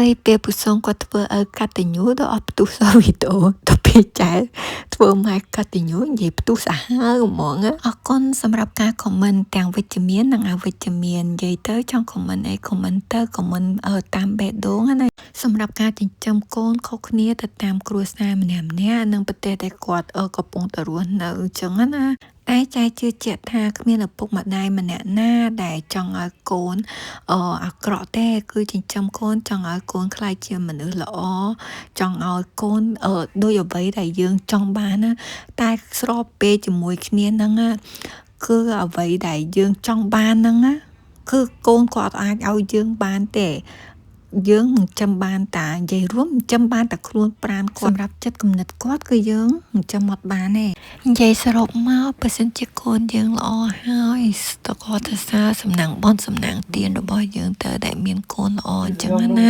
ហើយពេលពុសងគាត់ធ្វើឲ្យកតញ្ញូដល់អត់ផ្ទុះសវីដេអូទៅពេលចែធ្វើម៉ែកតញ្ញូនិយាយផ្ទុះសាហាវហ្មងអរគុណសម្រាប់ការខមមិនទាំងវិជ្ជមាននិងអវិជ្ជមាននិយាយទៅចង់ខមមិនអីខមមិនទៅខមមិនតាមបេះដូងណាសម្រាប់ការចិញ្ចឹមកូនខុសគ្នាទៅតាមគ្រួសារម្នាក់ៗនិងប្រទេសដែលគាត់កំពុងតែរស់នៅអញ្ចឹងណាតែចែជឿជាក់ថាគ្មានឪពុកម្ដាយម្នាក់ណាដែលចង់ឲ្យកូនអាក្រក់ទេគឺចិញ្ចឹមកូនចង់ឲ្យកូនក្លាយជាមនុស្សល្អចង់ឲ្យកូនដូចអ្វីដែលយើងចង់បានណាតែស្របពេលជាមួយគ្នាហ្នឹងគឺអ្វីដែលយើងចង់បានហ្នឹងណាគឺកូនគាត់អាចឲ្យយើងបានទេយើងមិនចាំបានតានិយាយរួមមិនចាំបានតែខ្លួនប្រាណគាត់សម្រាប់ចិត្តគំនិតគាត់គឺយើងមិនចាំអត់បានទេនិយាយសរុបមកបើសិនជាកូនយើងល្អហើយតកតសាសំណាងបនសំណាងទានរបស់យើងទៅដែលមានកូនល្អអញ្ចឹងណា